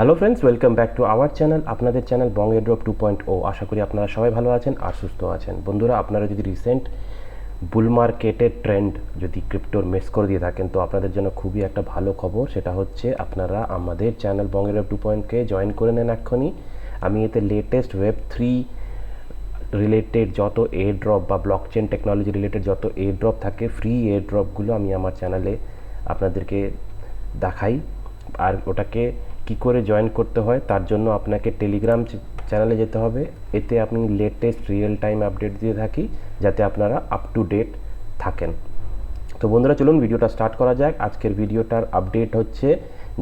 Hello friends, welcome back to our channel, আপনাদের channel বং airdrop 2.0। আশা করি আপনারা সবাই ভালো আছেন আর সুস্থ আছেন। বন্ধুরা, আপনারা যদি রিসেন্ট বুল মার্কেটের ট্রেন্ড যদি ক্রিপ্টোর মিস করে দিয়ে থাকেন, তো আপনাদের জন্য খুবই একটা ভালো খবর। সেটা হচ্ছে আপনারা আমাদের চ্যানেল বং এয়ারড্রপ 2.0-কে জয়েন করে নেন এক্ষুনি। আমি এতে লেটেস্ট Web3 রিলেটেড যত এয়ার ড্রপ বা ব্লকচেন টেকনোলজি রিলেটেড যত এয়ার ড্রপ থাকে, ফ্রি এয়ার ড্রপগুলো আমি আমার চ্যানেলে আপনাদেরকে দেখাই। আর ওটাকে কি করে জয়েন করতে হয় তার জন্য আপনাকে টেলিগ্রাম চ্যানেলে যেতে হবে। এতে আপনি লেটেস্ট রিয়েল টাইম আপডেট দিয়ে থাকি, যাতে আপনারা আপ টু ডেট থাকেন। তো বন্ধুরা, চলুন ভিডিওটা স্টার্ট করা যাক। আজকের ভিডিওটার আপডেট হচ্ছে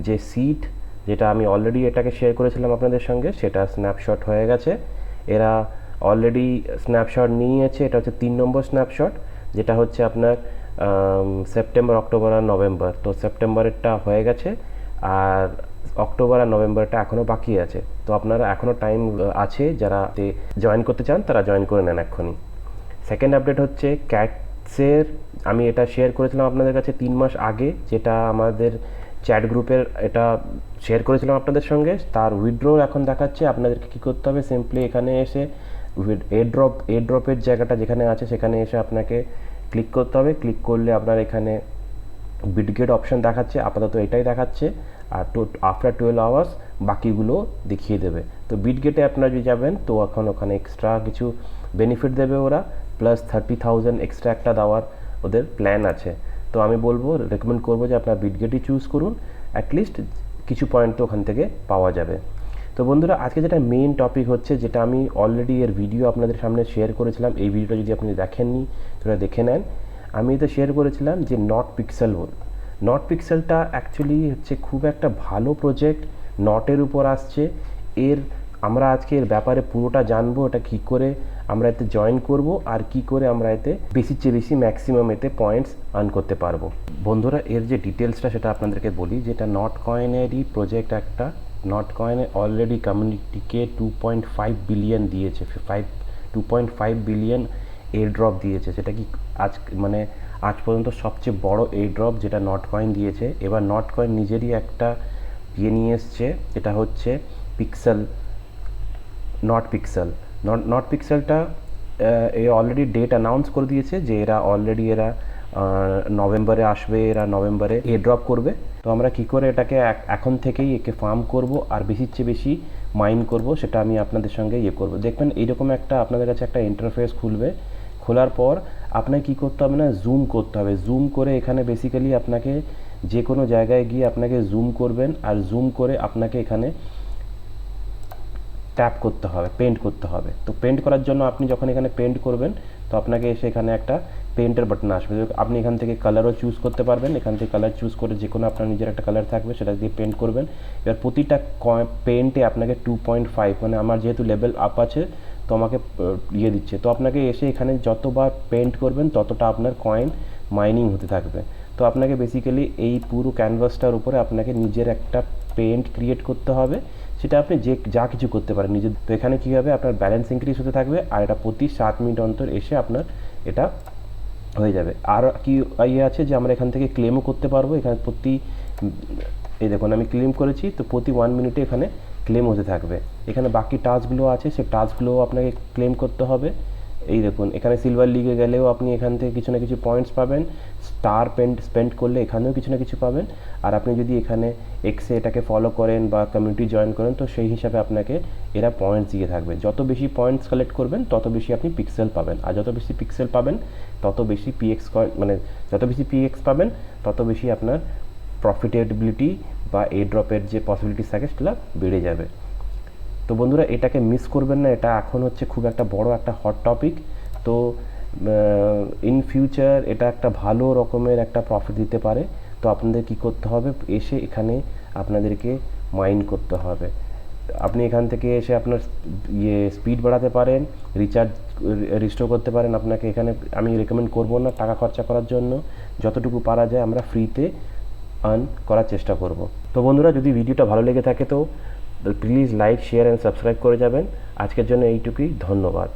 যে সিট, যেটা আমি অলরেডি এটাকে শেয়ার করেছিলাম আপনাদের সঙ্গে, সেটা স্ন্যাপশট হয়ে গেছে। এরা অলরেডি স্ন্যাপশট নিয়েছে। এটা হচ্ছে 3 নম্বর স্ন্যাপশট, যেটা হচ্ছে আপনার সেপ্টেম্বর, অক্টোবর আর নভেম্বর। তো সেপ্টেম্বরেরটা হয়ে গেছে আর অক্টোবর আর নভেম্বরটা এখনও বাকি আছে। তো আপনারা এখনও টাইম আছে, যারা জয়েন করতে চান তারা জয়েন করে নেন এক্ষুনি। সেকেন্ড আপডেট হচ্ছে ক্যাটসের। আমি এটা শেয়ার করেছিলাম আপনাদের কাছে 3 মাস আগে, যেটা আমাদের চ্যাট গ্রুপের এটা শেয়ার করেছিলাম আপনাদের সঙ্গে। তার উইথড্র এখন দেখাচ্ছে। আপনাদেরকে কী করতে হবে, সিম্পলি এখানে এসে এয়ারড্রপের জায়গাটা যেখানে আছে সেখানে এসে আপনাকে ক্লিক করতে হবে। ক্লিক করলে আপনার এখানে বিটগেট অপশান দেখাচ্ছে, আপাতত এটাই দেখাচ্ছে। আর আফটার 12 আওয়ার্স বাকিগুলো দেখিয়ে দেবে। তো বিটগেটে আপনারা যদি যাবেন, তো এখন ওখানে এক্সট্রা কিছু বেনিফিট দেবে ওরা, প্লাস 30,000 এক্সট্রা একটা দেওয়ার ওদের প্ল্যান আছে। তো আমি বলবো, রেকমেন্ড করবো যে আপনারা বিটগেটই চুজ করুন। অ্যাটলিস্ট কিছু পয়েন্ট তো ওখান থেকে পাওয়া যাবে। তো বন্ধুরা, আজকে যেটা মেইন টপিক হচ্ছে, যেটা আমি অলরেডি এর ভিডিও আপনাদের সামনে শেয়ার করেছিলাম। এই ভিডিওটা যদি আপনি দেখেননি সেটা দেখে নেন। আমি এতে শেয়ার করেছিলাম যে নট পিক্সেলটা অ্যাকচুয়ালি হচ্ছে খুব একটা ভালো প্রজেক্ট, নটের উপর আসছে। আমরা আজকে এর ব্যাপারে পুরোটা জানবো, এটা কী করে আমরা এতে জয়েন করব আর কি করে আমরা এতে বেশির চেয়ে বেশি ম্যাক্সিমাম এতে পয়েন্টস আর্ন করতে পারবো। বন্ধুরা, এর যে ডিটেলসটা সেটা আপনাদেরকে বলি। যেটা নট কয়েনেরই প্রজেক্ট একটা। নট কয়েনে অলরেডি কমিউনিটিকে 2.5 বিলিয়ন দিয়েছে, 2.5 বিলিয়ন এয়ার ড্রপ দিয়েছে। সেটা কি আজ পর্যন্ত সবচেয়ে বড় এয়ার ড্রপ যেটা নট কয়েন দিয়েছে। এবার নট কয়েন নিজেরই একটা নিয়ে এসছে, যেটা হচ্ছে নট পিক্সেলটা অলরেডি ডেট অ্যানাউন্স করে দিয়েছে যে এরা নভেম্বরে আসবে, এরা নভেম্বরে এয়ার ড্রপ করবে। তো আমরা কি করে এটাকে এখন থেকেই একে ফার্ম করব আর বেশির চেয়ে বেশি মাইন করব, সেটা আমি আপনাদের সঙ্গে করব। দেখবেন এইরকম একটা আপনাদের কাছে একটা ইন্টারফেস খুলবে। খোলার পর আপনাকে কী করতে হবে না, জুম করতে হবে। জুম করে এখানে বেসিক্যালি আপনাকে যে কোনো জায়গায় গিয়ে আপনাকে জুম করবেন, আর জুম করে আপনাকে এখানে ট্যাপ করতে হবে, পেন্ট করতে হবে। তো পেন্ট করার জন্য আপনি যখন এখানে পেন্ট করবেন, তো আপনাকে এসে এখানে একটা পেন্টের বাটন আসবে। আপনি এখান থেকে কালারও চুজ করতে পারবেন। এখান থেকে কালার চুজ করে যে কোনো আপনার নিজের একটা কালার থাকবে, সেটা দিয়ে পেন্ট করবেন। এবার প্রতিটা পেন্টে আপনাকে 2.5, আমার যেহেতু লেভেল আপ আছে তো আমাকে দিচ্ছে। তো আপনাকে এসে এখানে যতবার পেন্ট করবেন ততটা আপনার কয়েন মাইনিং হতে থাকবে। তো আপনাকে বেসিক্যালি এই পুরো ক্যানভাসটার উপরে আপনাকে নিজের একটা পেন্ট ক্রিয়েট করতে হবে। সেটা আপনি যা কিছু করতে পারেন নিজের। তো এখানে কী হবে, আপনার ব্যালেন্স ইনক্রিজ হতে থাকবে, আর এটা প্রতি 7 মিনিট অন্তর এসে আপনার এটা হয়ে যাবে। আর কি আছে যে আমরা এখান থেকে ক্লেমও করতে পারবো। এখানে এই দেখুন আমি ক্লেম করেছি, তো প্রতি 1 মিনিটে এখানে ক্লেম হতে থাকবে। এখানে বাকি টাস্কগুলো আছে, সেই টাস্কগুলোও আপনাকে ক্লেম করতে হবে। এই দেখুন, এখানে সিলভার লিগে গেলেও আপনি এখান থেকে কিছু না কিছু পয়েন্টস পাবেন। স্টার স্পেন্ড করলে এখানেও কিছু না কিছু পাবেন। আর আপনি যদি এখানে এক্সে এটাকে ফলো করেন বা কমিউনিটি জয়েন করেন, তো সেই হিসাবে আপনাকে এরা পয়েন্টস দিয়ে থাকবে। যত বেশি পয়েন্টস কালেক্ট করবেন তত বেশি আপনি পিক্সেল পাবেন, আর যত বেশি পিক্সেল পাবেন তত বেশি যত বেশি পিএক্স পাবেন তত বেশি আপনার প্রফিটেবিলিটি বা এয়ার ড্রপের যে পসিবিলিটিস থাকে সেটা বেড়ে যাবে। তো বন্ধুরা, এটাকে মিস করবেন না। এটা এখন হচ্ছে খুব একটা বড় একটা হট টপিক। তো ইন ফিউচার এটা একটা ভালো রকমের একটা প্রফিট দিতে পারে। তো আপনাদের কি করতে হবে, এসে এখানে আপনাদেরকে মাইন করতে হবে। আপনি এখান থেকে এসে আপনার স্পিড বাড়াতে পারেন, রিস্টোর করতে পারেন। আপনাকে এখানে আমি রেকমেন্ড করব না টাকা খরচা করার জন্য। যতটুকু পারা যায় আমরা ফ্রিতে আর্ন করার চেষ্টা করব। তো বন্ধুরা, যদি ভিডিওটা ভালো লেগে থাকে তো please like, share and subscribe করে যাবেন। আজকের জন্য এইটুকুই, ধন্যবাদ।